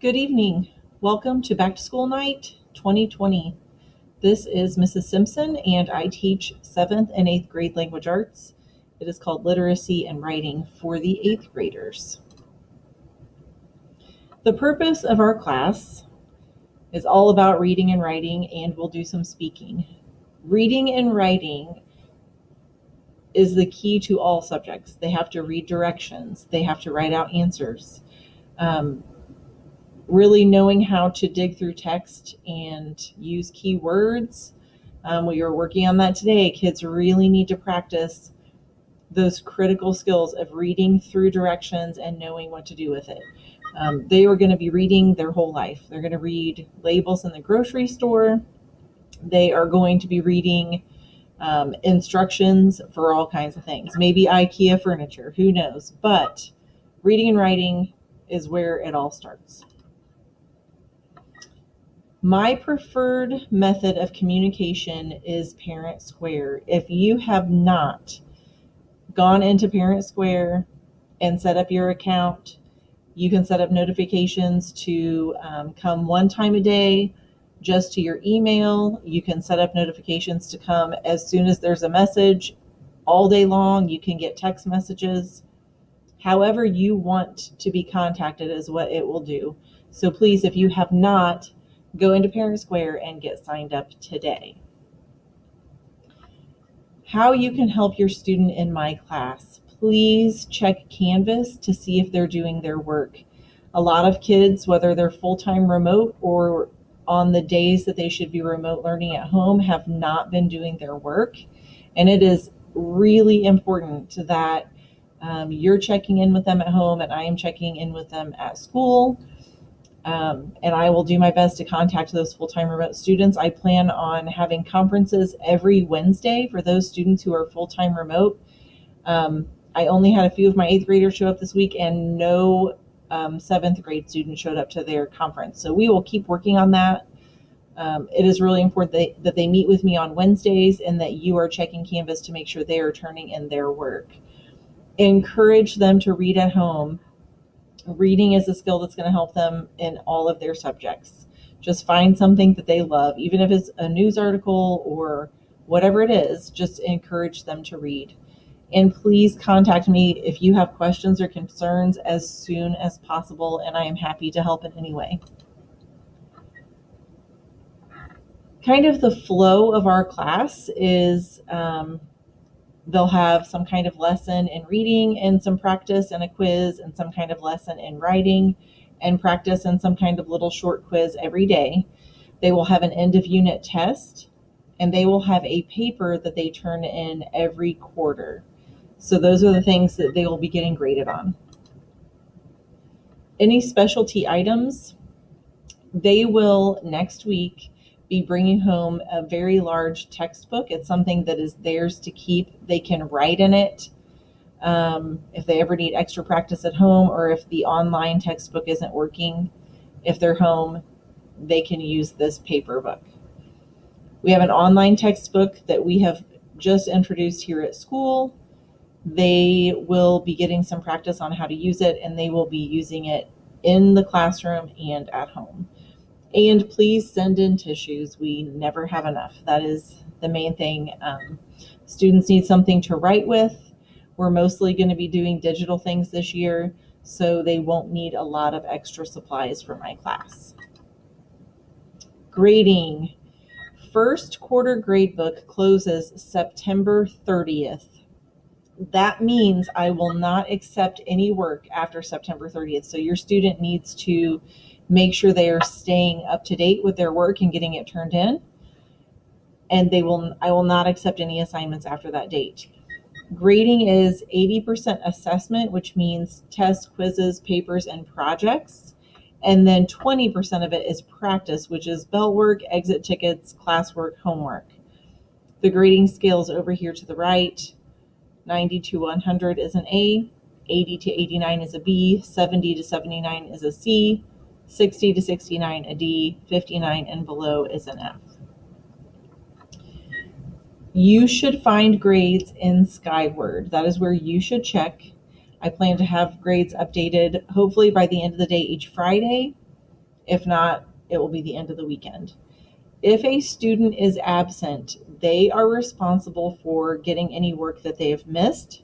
Good evening. Welcome to Back to School Night 2020. This is Mrs. Simpson, and I teach 7th and 8th grade language arts. It is called Literacy and Writing for the 8th graders. The purpose of our class is all about reading and writing, and we'll do some speaking. Reading and writing is the key to all subjects. They have to read directions. They have to write out answers. Really knowing how to dig through text and use keywords. We are working on that today. Kids really need to practice those critical skills of reading through directions and knowing what to do with it. They are going to be reading their whole life. They're going to read labels in the grocery store. They are going to be reading instructions for all kinds of things. Maybe IKEA furniture, who knows? But reading and writing is where it all starts. My preferred method of communication is Parent Square. If you have not gone into Parent Square and set up your account, you can set up notifications to come one time a day just to your email. You can set up notifications to come as soon as there's a message all day long. You can get text messages. However you want to be contacted is what it will do. So please, if you have not, go into Parent Square and get signed up today. How you can help your student in my class. Please check Canvas to see if they're doing their work. A lot of kids, whether they're full-time remote or on the days that they should be remote learning at home, have not been doing their work. And it is really important that you're checking in with them at home, and I am checking in with them at school. And I will do my best to contact those full-time remote students. I plan on having conferences every Wednesday for those students who are full-time remote. I only had a few of my 8th graders show up this week, and no 7th grade student showed up to their conference. So we will keep working on that. It is really important that they meet with me on Wednesdays and that you are checking Canvas to make sure they are turning in their work. Encourage them to read at home. Reading is a skill that's going to help them in all of their subjects. Just find something that they love, even if it's a news article or whatever it is, just encourage them to read. And please contact me if you have questions or concerns as soon as possible, and I am happy to help in any way. Kind of the flow of our class is they'll have some kind of lesson in reading and some practice and a quiz, and some kind of lesson in writing and practice and some kind of little short quiz every day. They will have an end of unit test, and they will have a paper that they turn in every quarter. So those are the things that they will be getting graded on. Any specialty items, they will next week be bringing home a very large textbook. It's something that is theirs to keep. They can write in it if they ever need extra practice at home, or if the online textbook isn't working. If they're home, they can use this paper book. We have an online textbook that we have just introduced here at school. They will be getting some practice on how to use it, and they will be using it in the classroom and at home. And please send in tissues. We never have enough. That is the main thing. Students need something to write with. We're mostly going to be doing digital things this year, so they won't need a lot of extra supplies for my class. Grading. First quarter gradebook closes September 30th. That means I will not accept any work after September 30th. So your student needs to make sure they are staying up to date with their work and getting it turned in. And I will not accept any assignments after that date. Grading is 80% assessment, which means tests, quizzes, papers, and projects. And then 20% of it is practice, which is bell work, exit tickets, classwork, homework. The grading scales over here to the right. 90 to 100 is an A, 80 to 89 is a B, 70 to 79 is a C, 60 to 69 a D, 59 and below is an F. You should find grades in Skyward. That is where you should check. I plan to have grades updated hopefully by the end of the day each Friday. If not, it will be the end of the weekend. If a student is absent, they are responsible for getting any work that they have missed.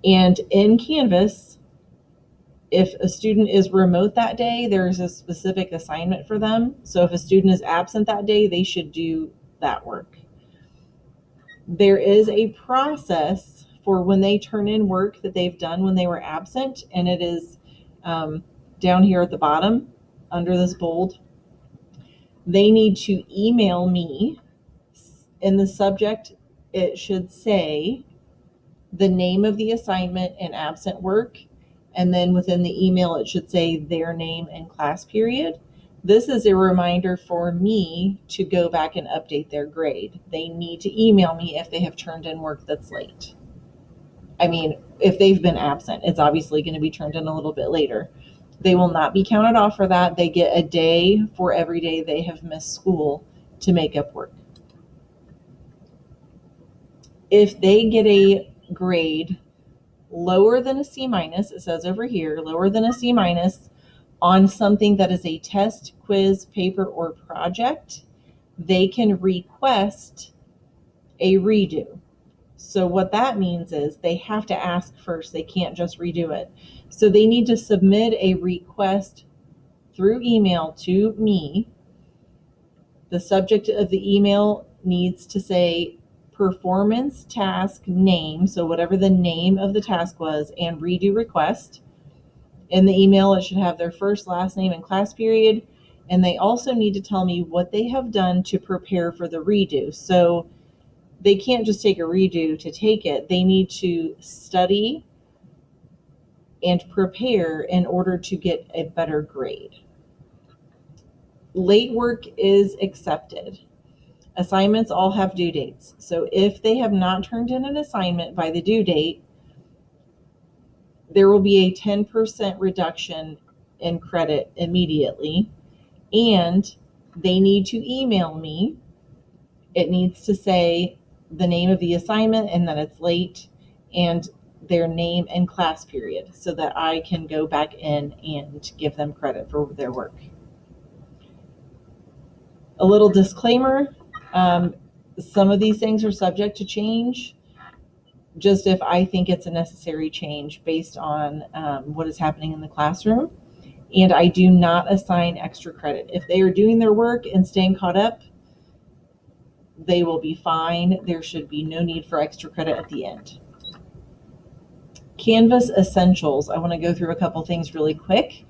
And in Canvas, if a student is remote that day, there's a specific assignment for them. So if a student is absent that day, they should do that work. There is a process for when they turn in work that they've done when they were absent, and it is down here at the bottom under this bold. They need to email me. In the subject, it should say the name of the assignment and absent work, and then within the email it should say their name and class period. This is a reminder for me to go back and update their grade. They need to email me if they have turned in work that's late. I mean, if they've been absent, it's obviously going to be turned in a little bit later. They will not be counted off for that. They get a day for every day they have missed school to make up work. If they get a grade lower than a C minus, it says over here, lower than a C minus on something that is a test, quiz, paper, or project, they can request a redo. So what that means is they have to ask first. They can't just redo it. So they need to submit a request through email to me. The subject of the email needs to say performance task name, so whatever the name of the task was, and redo request. In the email, it should have their first, last name, and class period. And they also need to tell me what they have done to prepare for the redo. So they can't just take a redo to take it. They need to study and prepare in order to get a better grade. Late work is accepted. Assignments all have due dates. So if they have not turned in an assignment by the due date, there will be a 10% reduction in credit immediately. And they need to email me. It needs to say the name of the assignment and that it's late and their name and class period so that I can go back in and give them credit for their work. A little disclaimer, some of these things are subject to change, just if I think it's a necessary change based on what is happening in the classroom. And I do not assign extra credit. If they are doing their work and staying caught up, they will be fine. There should be no need for extra credit at the end. Canvas essentials. I want to go through a couple things really quick.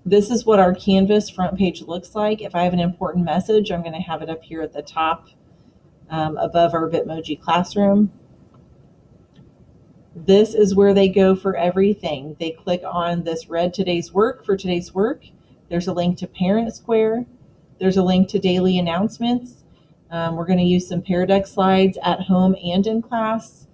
This is what our Canvas front page looks like. If I have an important message, I'm going to have it up here at the top above our Bitmoji classroom. This is where they go for everything. They click on this red today's work for today's work. There's a link to Parent Square. There's a link to daily announcements. We're going to use some Pear Deck slides at home and in class.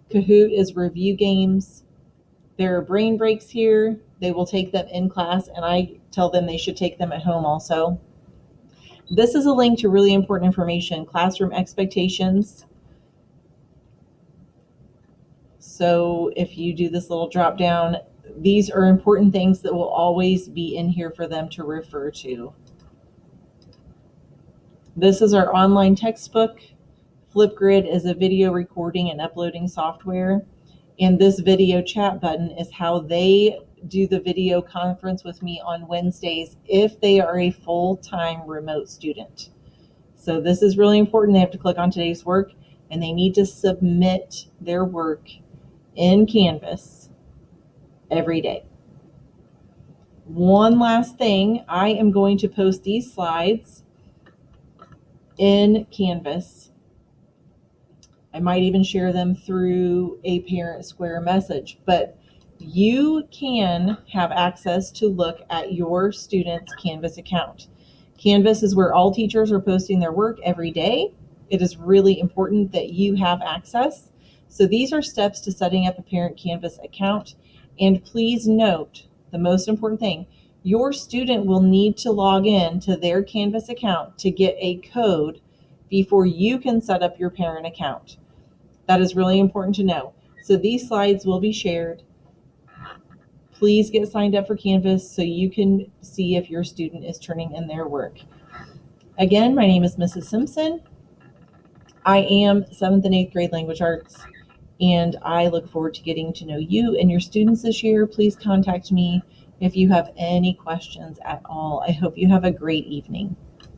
Kahoot is review games. There are brain breaks here. They will take them in class, and I tell them they should take them at home also. This is a link to really important information, classroom expectations. So if you do this little drop down, these are important things that will always be in here for them to refer to. This is our online textbook. Flipgrid is a video recording and uploading software. And this video chat button is how they do the video conference with me on Wednesdays if they are a full-time remote student. So this is really important. They have to click on today's work and they need to submit their work in Canvas every day. One last thing, I am going to post these slides in Canvas. I might even share them through a Parent Square message, but you can have access to look at your student's Canvas account. Canvas is where all teachers are posting their work every day. It is really important that you have access. So these are steps to setting up a Parent Canvas account. And please note, the most important thing, your student will need to log in to their Canvas account to get a code before you can set up your parent account. That is really important to know. So these slides will be shared. please get signed up for Canvas so you can see if your student is turning in their work. Again, my name is Mrs. Simpson. I am 7th and 8th grade language arts, and I look forward to getting to know you and your students this year. Please contact me if you have any questions at all. I hope you have a great evening.